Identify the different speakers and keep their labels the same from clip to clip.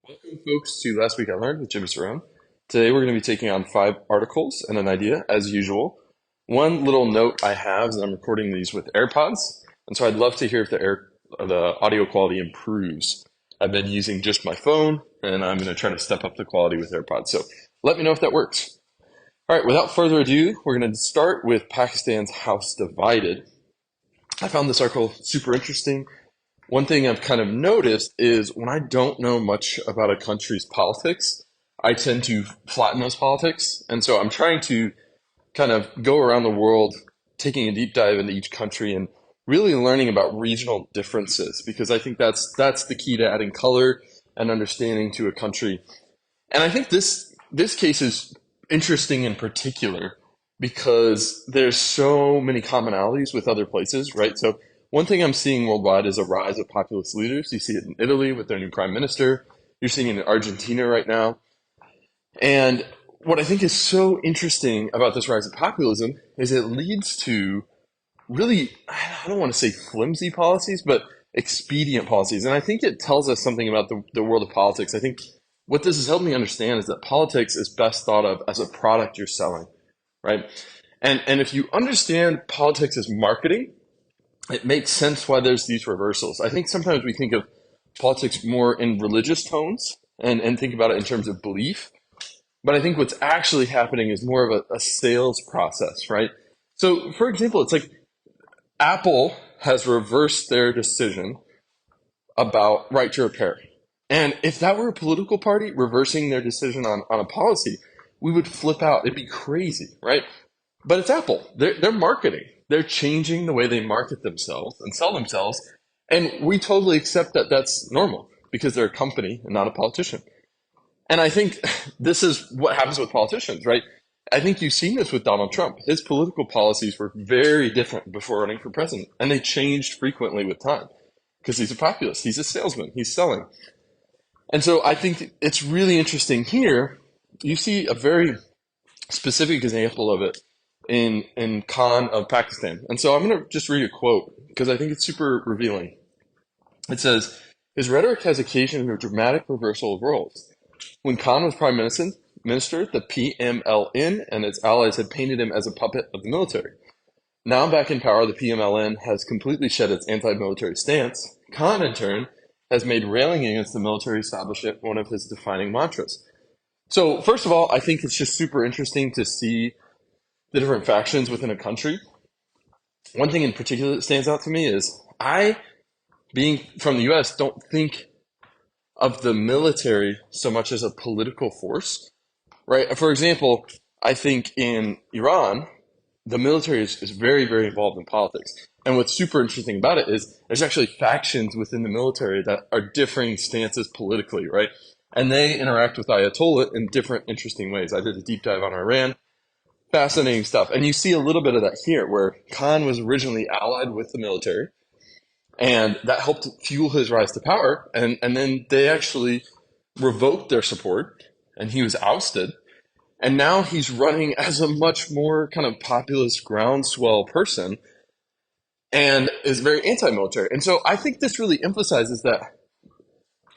Speaker 1: Welcome, folks, to Last Week I Learned with Jimmy Saran. Today, we're going to be taking on 5 articles and an idea, as usual. One little note I have is that I'm recording these with AirPods, and so I'd love to hear if the audio quality improves. I've been using just my phone, and I'm going to try to step up the quality with AirPods. So let me know if that works. All right, without further ado, we're going to start with Pakistan's House Divided. I found this article super interesting. One thing I've kind of noticed is when I don't know much about a country's politics, I tend to flatten those politics. And so I'm trying to kind of go around the world, taking a deep dive into each country and really learning about regional differences, because I think that's the key to adding color and understanding to a country. And I think this case is interesting in particular because there's so many commonalities with other places, right? So one thing I'm seeing worldwide is a rise of populist leaders. You see it in Italy with their new prime minister. You're seeing it in Argentina right now. And what I think is so interesting about this rise of populism is it leads to really, I don't want to say flimsy policies, but expedient policies. And I think it tells us something about the world of politics. I think what this has helped me understand is that politics is best thought of as a product you're selling, right? And if you understand politics as marketing, it makes sense why there's these reversals. I think sometimes we think of politics more in religious tones and think about it in terms of belief. But I think what's actually happening is more of a sales process, right? So, for example, it's like Apple has reversed their decision about right to repair. And if that were a political party reversing their decision on a policy, we would flip out. It'd be crazy, right? But it's Apple. They're marketing. They're changing the way they market themselves and sell themselves. And we totally accept that that's normal because they're a company and not a politician. And I think this is what happens with politicians, right? I think you've seen this with Donald Trump. His political policies were very different before running for president, and they changed frequently with time because he's a populist. He's a salesman. He's selling. And so I think it's really interesting here. You see a very specific example of it in Khan of Pakistan. And so I'm going to just read a quote because I think it's super revealing. It says, "His rhetoric has occasioned a dramatic reversal of roles. When Khan was prime minister, the PMLN and its allies had painted him as a puppet of the military. Now back in power, the PMLN has completely shed its anti-military stance. Khan, in turn, has made railing against the military establishment one of his defining mantras." So, first of all, I think it's just super interesting to see the different factions within a country. One thing in particular that stands out to me is I, being from the US, don't think of the military so much as a political force, right? For example, I think in Iran, the military is very, very involved in politics. And what's super interesting about it is there's actually factions within the military that are differing stances politically, right? And they interact with Ayatollah in different interesting ways. I did a deep dive on Iran. Fascinating stuff. And you see a little bit of that here, where Khan was originally allied with the military, and that helped fuel his rise to power. And then they actually revoked their support, and he was ousted. And now he's running as a much more kind of populist groundswell person and is very anti-military. And so I think this really emphasizes that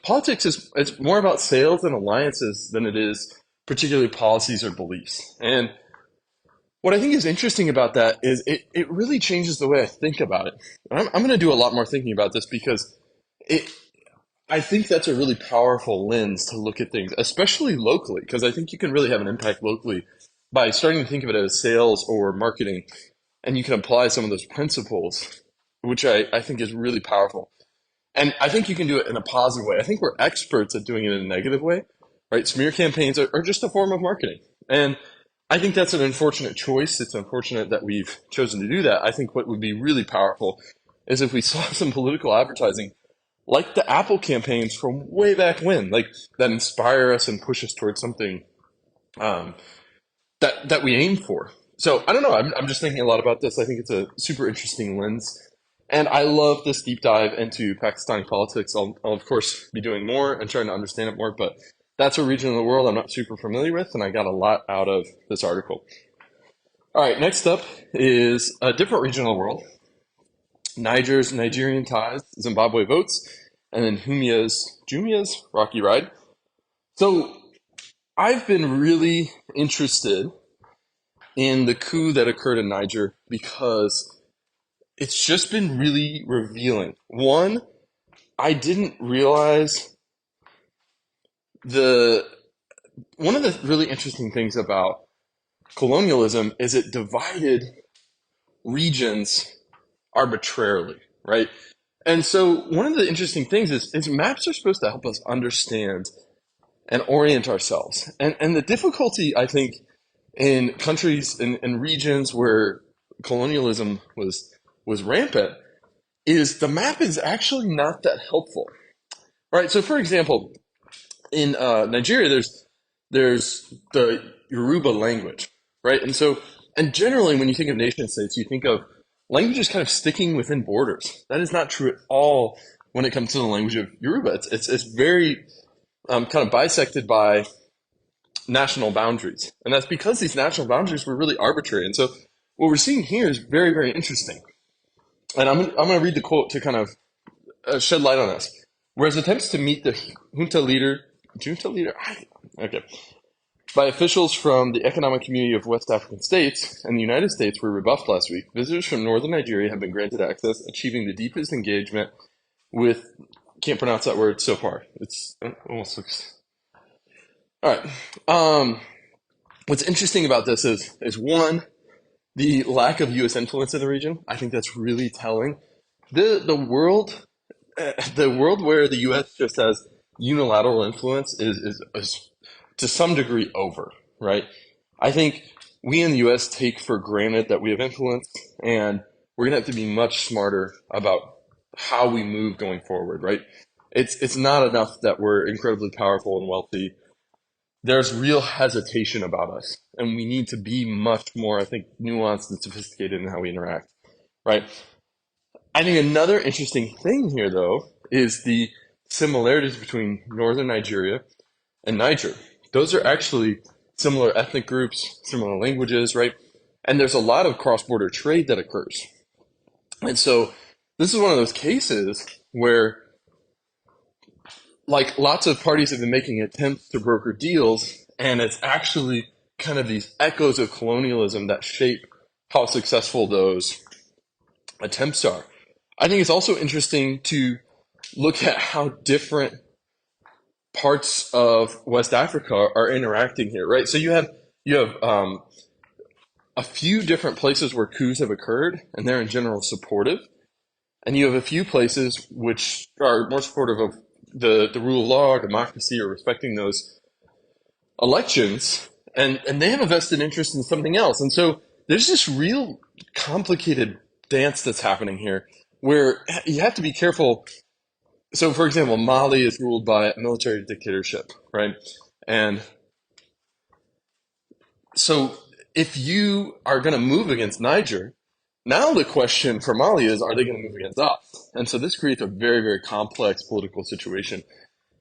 Speaker 1: politics is it's more about sales and alliances than it is particularly policies or beliefs. And what I think is interesting about that is it really changes the way I think about it. And I'm going to do a lot more thinking about this because it I think that's a really powerful lens to look at things, especially locally, because I think you can really have an impact locally by starting to think of it as sales or marketing, and you can apply some of those principles, which I think is really powerful. And I think you can do it in a positive way. I think we're experts at doing it in a negative way, right? Smear campaigns are just a form of marketing. And I think that's an unfortunate choice. It's unfortunate that we've chosen to do that. I think what would be really powerful is if we saw some political advertising like the Apple campaigns from way back when, like that inspire us and push us towards something um, that we aim for. So I don't know. I'm just thinking a lot about this. I think it's a super interesting lens. And I love this deep dive into Pakistani politics. I'll of course be doing more and trying to understand it more, but that's a region of the world I'm not super familiar with, and I got a lot out of this article. All right, next up is a different region of the world. Niger's Nigerian ties, Zimbabwe votes, and then Jumia's Rocky Ride. So I've been really interested in the coup that occurred in Niger because it's just been really revealing. One, I didn't realize the one of the really interesting things about colonialism is it divided regions arbitrarily, right? And so one of the interesting things is maps are supposed to help us understand and orient ourselves. And the difficulty, I think, in countries and regions where colonialism was rampant is the map is actually not that helpful, right? So, for example, in Nigeria, there's the Yoruba language, right? And generally, when you think of nation states, you think of languages kind of sticking within borders. That is not true at all when it comes to the language of Yoruba. It's very kind of bisected by national boundaries, and that's because these national boundaries were really arbitrary. And so, what we're seeing here is very, very interesting. And I'm going to read the quote to kind of shed light on this. Whereas attempts to meet the junta leader, okay, by officials from the Economic Community of West African States and the United States were rebuffed last week, visitors from northern Nigeria have been granted access, achieving the deepest engagement with, can't pronounce that word so far. It's almost looks, all right. What's interesting about this is one, the lack of U.S. influence in the region. I think that's really telling. The world the world where the U.S. just has unilateral influence is to some degree over, right? I think we in the U.S. take for granted that we have influence, and we're gonna have to be much smarter about how we move going forward, right? It's not enough that we're incredibly powerful and wealthy. There's real hesitation about us, and we need to be much more, I think, nuanced and sophisticated in how we interact, right? I think another interesting thing here, though, is the similarities between northern Nigeria and Niger. Those are actually similar ethnic groups, similar languages, right? And there's a lot of cross border trade that occurs. And so this is one of those cases where, like, lots of parties have been making attempts to broker deals, and it's actually kind of these echoes of colonialism that shape how successful those attempts are. I think it's also interesting to look at how different parts of West Africa are interacting here, right? So you have a few different places where coups have occurred, and they're in general supportive, and you have a few places which are more supportive of the rule of law, democracy, or respecting those elections, and they have a vested interest in something else. And so there's this real complicated dance that's happening here where you have to be careful. So, for example, Mali is ruled by a military dictatorship, right? And so if you are going to move against Niger, now the question for Mali is, are they going to move against us? And so this creates a very, very complex political situation.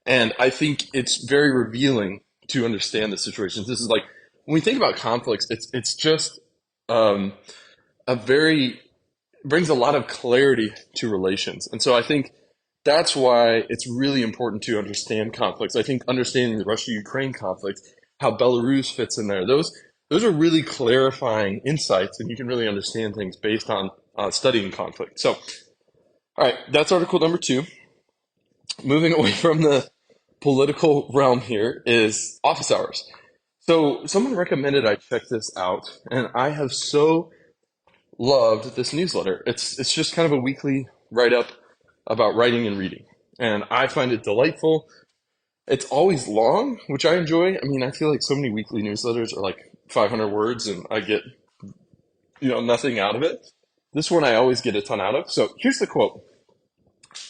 Speaker 1: And I think it's very revealing to understand the situations. This is like, when we think about conflicts, it's just um, a very, brings a lot of clarity to relations. And so I think that's why it's really important to understand conflicts. I think understanding the Russia-Ukraine conflict, how Belarus fits in there, those are really clarifying insights, and you can really understand things based on studying conflict. So, all right, that's article number 2. Moving away from the political realm here is office hours. So someone recommended I check this out, and I have so loved this newsletter. It's just kind of a weekly write-up about writing and reading, and I find it delightful. It's always long, which I enjoy. I mean, I feel like so many weekly newsletters are like 500 words, and I get nothing out of it. This one I always get a ton out of. So here's the quote: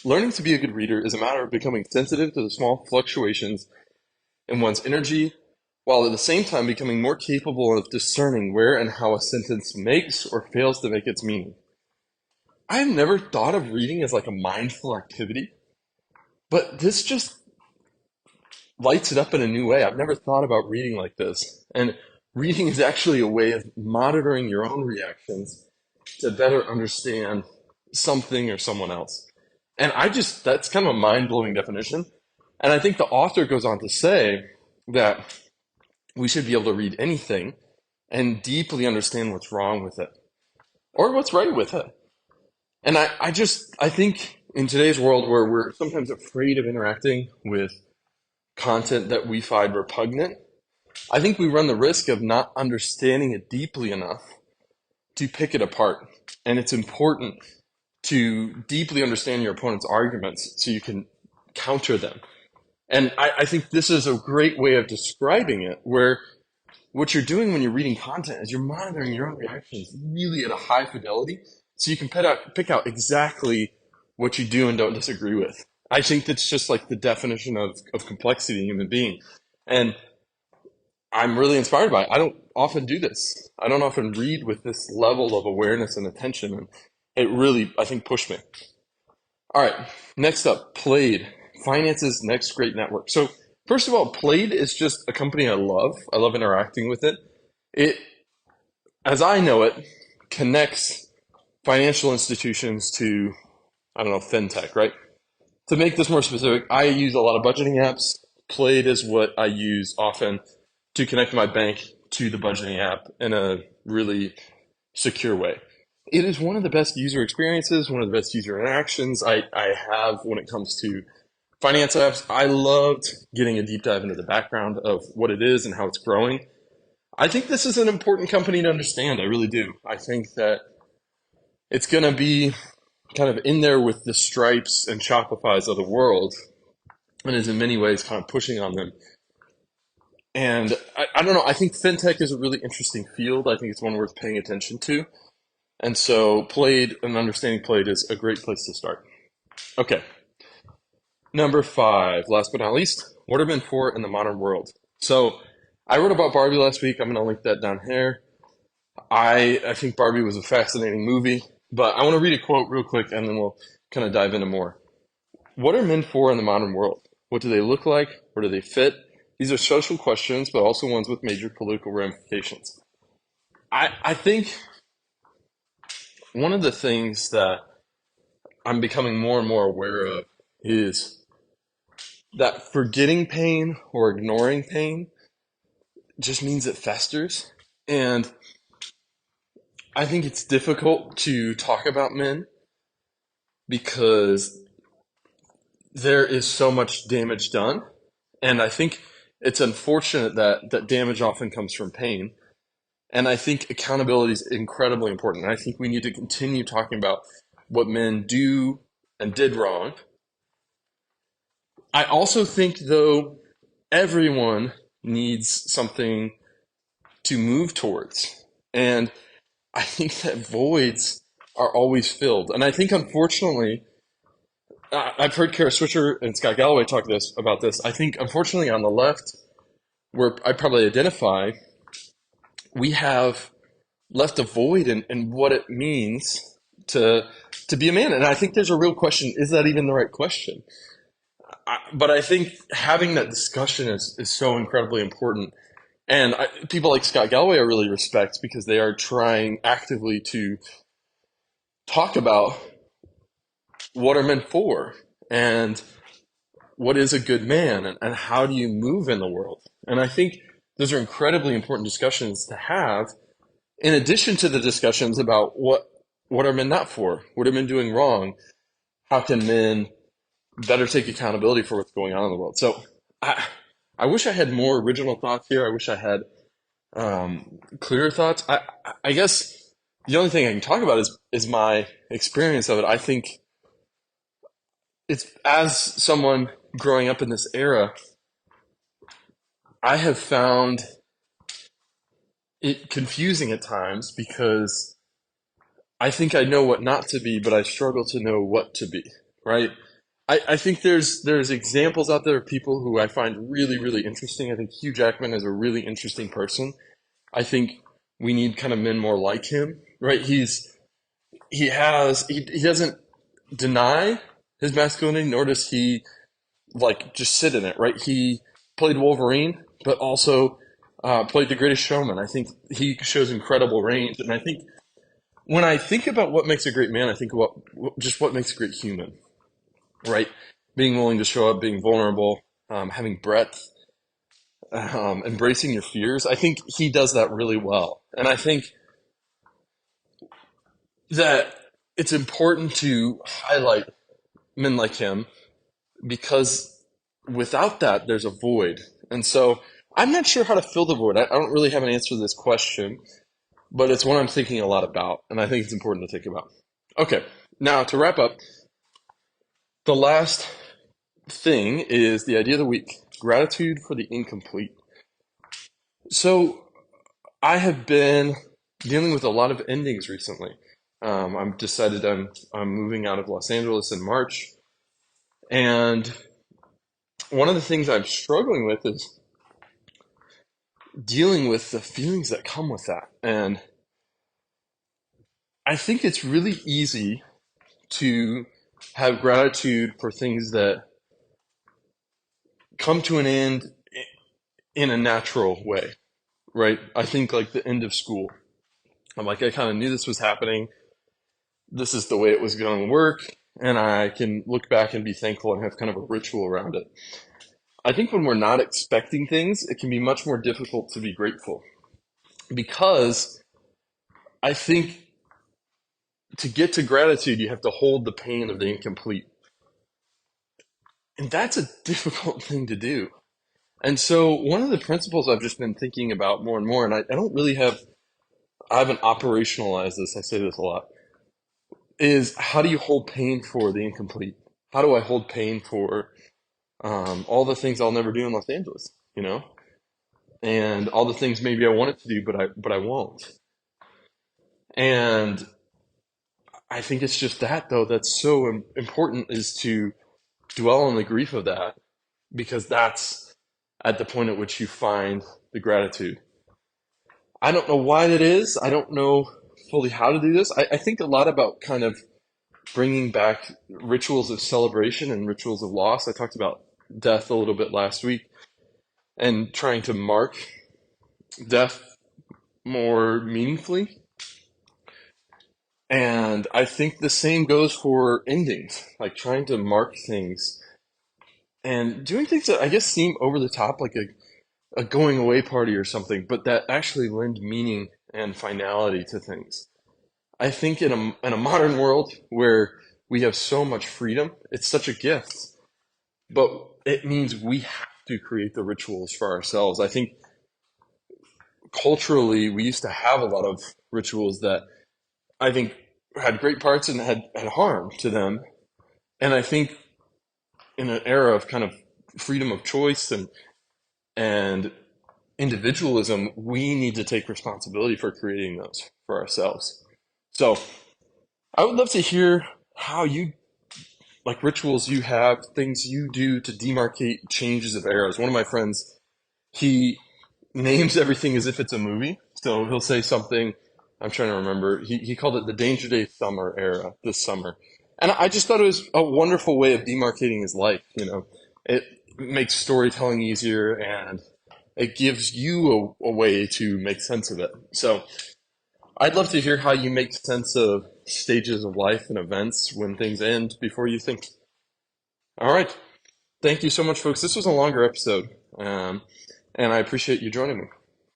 Speaker 1: "Learning to be a good reader is a matter of becoming sensitive to the small fluctuations in one's energy, while at the same time becoming more capable of discerning where and how a sentence makes or fails to make its meaning." I've never thought of reading as like a mindful activity, but this just lights it up in a new way. I've never thought about reading like this. And reading is actually a way of monitoring your own reactions to better understand something or someone else. And that's kind of a mind blowing definition. And I think the author goes on to say that we should be able to read anything and deeply understand what's wrong with it or what's right with it. And I think in today's world where we're sometimes afraid of interacting with content that we find repugnant, I think we run the risk of not understanding it deeply enough to pick it apart. And it's important to deeply understand your opponent's arguments so you can counter them. And I think this is a great way of describing it, where what you're doing when you're reading content is you're monitoring your own reactions really at a high fidelity so you can pick out exactly what you do and don't disagree with. I think that's just like the definition of complexity in a human being. And I'm really inspired by it. I don't often do this. I don't often read with this level of awareness and attention. And it really, I think, pushed me. All right, next up, Plaid, Finance's next great network. So first of all, Plaid is just a company I love. I love interacting with it. It, as I know it, connects financial institutions to, I don't know, fintech, right? To make this more specific, I use a lot of budgeting apps. Plaid is what I use often to connect my bank to the budgeting app in a really secure way. It is one of the best user experiences, one of the best user interactions I have when it comes to finance apps. I loved getting a deep dive into the background of what it is and how it's growing. I think this is an important company to understand. I really do. I think that it's going to be kind of in there with the Stripes and Shopify's of the world and is in many ways kind of pushing on them. And I don't know, I think fintech is a really interesting field. I think it's one worth paying attention to. And so Plaid and understanding Plaid is a great place to start. Okay. Number 5, last but not least, what are men for in the modern world? So I wrote about Barbie last week. I'm going to link that down here. I think Barbie was a fascinating movie, but I want to read a quote real quick and then we'll kind of dive into more. What are men for in the modern world? What do they look like? Where do they fit? These are social questions, but also ones with major political ramifications. I think one of the things that I'm becoming more and more aware of is that forgetting pain or ignoring pain just means it festers. And I think it's difficult to talk about men because there is so much damage done. And I think it's unfortunate that damage often comes from pain. And I think accountability is incredibly important. And I think we need to continue talking about what men do and did wrong. I also think, though, everyone needs something to move towards. And I think that voids are always filled. And I think, unfortunately, I've heard Kara Swisher and Scott Galloway talk about this. I think, unfortunately, on the left, where I probably identify, we have left a void in what it means to be a man. And I think there's a real question, is that even the right question? But I think having that discussion is so incredibly important. And people like Scott Galloway I really respect because they are trying actively to talk about what are men for and what is a good man and how do you move in the world. And I think those are incredibly important discussions to have in addition to the discussions about what are men not for? What are men doing wrong? How can men better take accountability for what's going on in the world? So I wish I had more original thoughts here. I wish I had clearer thoughts. I guess the only thing I can talk about is my experience of it. I think it's as someone growing up in this era, I have found it confusing at times because I think I know what not to be, but I struggle to know what to be, right? I think there's examples out there of people who I find really, really interesting. I think Hugh Jackman is a really interesting person. I think we need kind of men more like him, right? He doesn't deny his masculinity, nor does he like just sit in it, right? He played Wolverine, but also played The Greatest Showman. I think he shows incredible range, and I think when I think about what makes a great man, I think about just what makes a great human, right? Being willing to show up, being vulnerable, having breadth, embracing your fears. I think he does that really well. And I think that it's important to highlight men like him because without that, there's a void. And so I'm not sure how to fill the void. I don't really have an answer to this question, but it's one I'm thinking a lot about. And I think it's important to think about. Okay, now to wrap up, the last thing is the idea of the week, gratitude for the incomplete. So I have been dealing with a lot of endings recently. I'm decided I'm moving out of Los Angeles in March, and one of the things I'm struggling with is dealing with the feelings that come with that. And I think it's really easy to have gratitude for things that come to an end in a natural way, right? I think like the end of school. I'm like, I kind of knew this was happening. This is the way it was going to work. And I can look back and be thankful and have kind of a ritual around it. I think when we're not expecting things, it can be much more difficult to be grateful because I think to get to gratitude, you have to hold the pain of the incomplete. And that's a difficult thing to do. And so one of the principles I've just been thinking about more and more, and I don't really have, I haven't operationalized this, I say this a lot, is how do you hold pain for the incomplete? How do I hold pain for all the things I'll never do in Los Angeles, you know? And all the things maybe I wanted to do, but I won't. And I think it's just that though that's so important is to dwell on the grief of that because that's at the point at which you find the gratitude. I don't know why that is. I don't know fully how to do this. I think a lot about kind of bringing back rituals of celebration and rituals of loss. I talked about death a little bit last week and trying to mark death more meaningfully. And I think the same goes for endings, like trying to mark things and doing things that I guess seem over the top, like a going away party or something, but that actually lend meaning and finality to things. I think in a modern world where we have so much freedom, it's such a gift, but it means we have to create the rituals for ourselves. I think culturally, we used to have a lot of rituals that I think had great parts and had harm to them. And I think in an era of kind of freedom of choice and individualism, we need to take responsibility for creating those for ourselves. So I would love to hear how you like rituals you have, things you do to demarcate changes of eras. One of my friends, he names everything as if it's a movie. So he'll say something, I'm trying to remember, he called it the Danger Day summer era this summer. And I just thought it was a wonderful way of demarcating his life, you know. It makes storytelling easier and it gives you a way to make sense of it. So I'd love to hear how you make sense of stages of life and events when things end before you think. All right. Thank you so much, folks. This was a longer episode, and I appreciate you joining me.